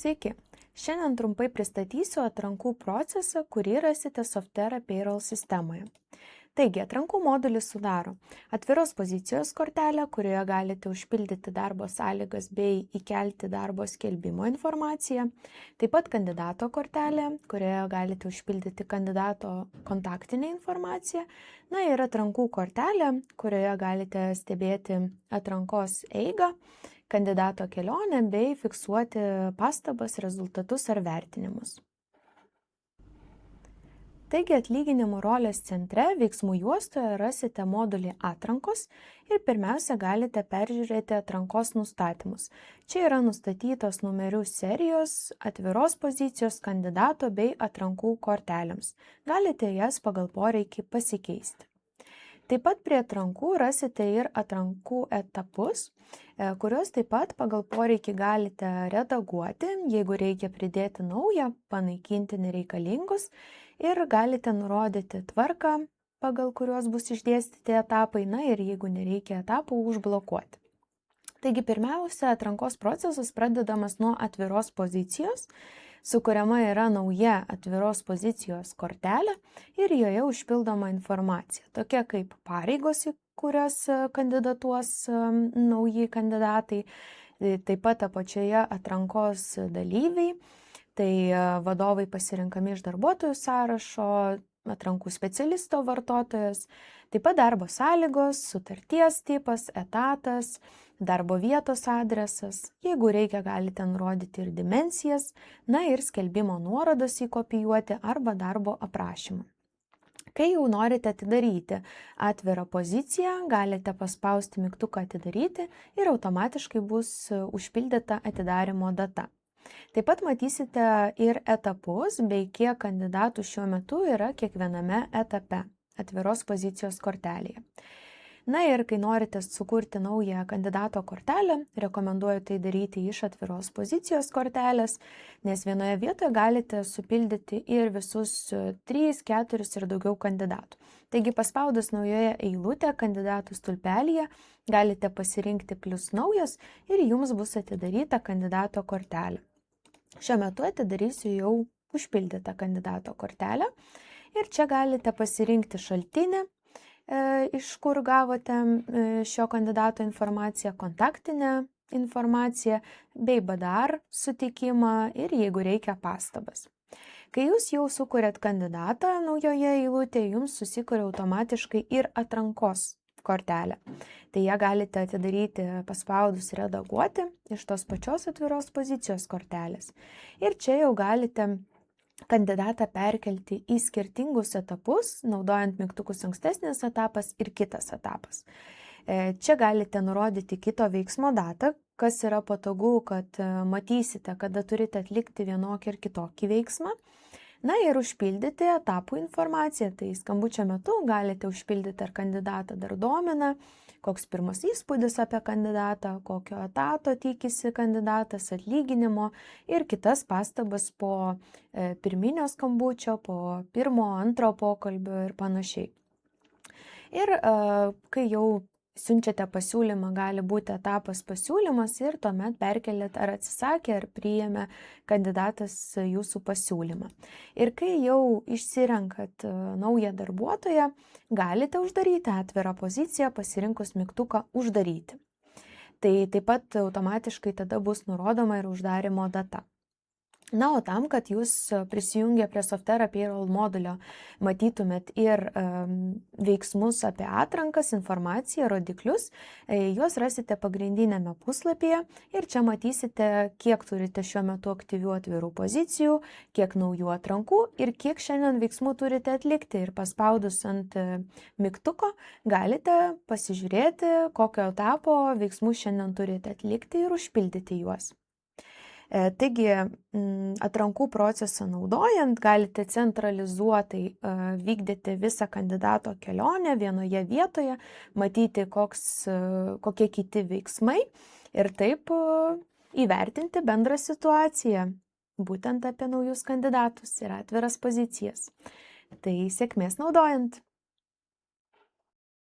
Sveiki! Šiandien trumpai pristatysiu atrankų procesą, kurį rasite Softera Payroll sistemoje. Taigi, atrankų modulį sudaro atviros pozicijos kortelė, kurioje galite užpildyti darbo sąlygas bei įkelti darbo skelbimo informaciją. Taip pat kandidato kortelė, kurioje galite užpildyti kandidato kontaktinę informaciją. Na ir atrankų kortelė, kurioje galite stebėti atrankos eigą, kandidato kelionę bei fiksuoti pastabas, rezultatus ar vertinimus. Taigi atlyginimų rolės centre veiksmų juostoje rasite modulį atrankos ir pirmiausia galite peržiūrėti atrankos nustatymus. Čia yra nustatytos numerių serijos, atviros pozicijos kandidato bei atrankų kortelėms. Galite jas pagal poreikį pasikeisti. Taip pat prie atrankų rasite ir atrankų etapus, kuriuos taip pat pagal poreikį galite redaguoti, jeigu reikia pridėti naują, panaikinti nereikalingus ir galite nurodyti tvarką, pagal kuriuos bus išdėstyti etapai, na ir jeigu nereikia etapų, užblokuoti. Taigi pirmiausia, atrankos procesas pradedamas nuo atviros pozicijos, sukuriama yra nauja atviros pozicijos kortelė ir joje užpildoma informacija, tokia kaip pareigos, į kurias kandidatuos nauji kandidatai, taip pat apačioje atrankos dalyviai, tai vadovai pasirenkami iš darbuotojų sąrašo, atrankų specialisto vartotojas, taip pat darbo sąlygos, sutarties tipas, etatas, darbo vietos adresas, jeigu reikia galite nurodyti ir dimensijas, na ir skelbimo nuorodas įkopijuoti arba darbo aprašymą. Kai jau norite atidaryti atvirą poziciją, galite paspausti mygtuką atidaryti ir automatiškai bus užpildyta atidarymo data. Taip pat matysite ir etapus bei kiek kandidatų šiuo metu yra kiekviename etape atviros pozicijos kortelėje. Na ir kai norite sukurti naują kandidato kortelę, rekomenduoju tai daryti iš atviros pozicijos kortelės, nes vienoje vietoje galite supildyti ir visus 3, 4 ir daugiau kandidatų. Taigi paspaudus naujoje eilutę kandidatų stulpelyje galite pasirinkti plius naujas ir jums bus atidaryta kandidato kortelė. Šiuo metu atidarysiu jau užpildytą kandidato kortelę ir čia galite pasirinkti šaltinį, iš kur gavote šio kandidato informaciją, kontaktinę informaciją bei BDR sutikimą ir jeigu reikia pastabas. Kai jūs jau sukuriat kandidatą naujoje eilutėje, jums susikuria automatiškai ir atrankos kortelė. Tai ją galite atidaryti paspaudus redaguoti iš tos pačios atviros pozicijos kortelės. Ir čia jau galite kandidatą perkelti į skirtingus etapus, naudojant mygtukus ankstesnis etapas ir kitas etapas. Čia galite nurodyti kito veiksmo datą, kas yra patogu, kad matysite, kada turite atlikti vienokį ir kitokį veiksmą. Na ir užpildyti etapų informaciją, tai skambučio metu galite užpildyti, ar kandidatą dar domina, koks pirmas įspūdis apie kandidatą, kokio etato tikisi kandidatas, atlyginimo ir kitas pastabas po pirminio skambučio, po pirmo, antro pokalbio ir panašiai. Ir kai jau siunčiate pasiūlymą, gali būti etapas pasiūlymas ir tuomet perkeliat, ar atsisakė, ar priėmė kandidatas jūsų pasiūlymą. Ir kai jau išsirenkat naują darbuotoją, galite uždaryti atvirą poziciją pasirinkus mygtuką uždaryti. Tai taip pat automatiškai tada bus nurodoma ir uždarymo data. Na, o tam, kad jūs prisijungę prie Softera Payroll modulio matytumėt ir veiksmus apie atrankas, informaciją, rodiklius, juos rasite pagrindinėme puslapyje ir čia matysite, kiek turite šiuo metu aktyvių atvirų pozicijų, kiek naujų atrankų ir kiek šiandien veiksmų turite atlikti. Ir paspaudus ant mygtuko galite pasižiūrėti, kokio etapo veiksmų šiandien turite atlikti ir užpildyti juos. Taigi, atrankų procesą naudojant galite centralizuotai vykdyti visą kandidato kelionę vienoje vietoje, matyti, kokie kiti veiksmai ir taip įvertinti bendrą situaciją, būtent apie naujus kandidatus ir atviras pozicijas. Tai sėkmės naudojant.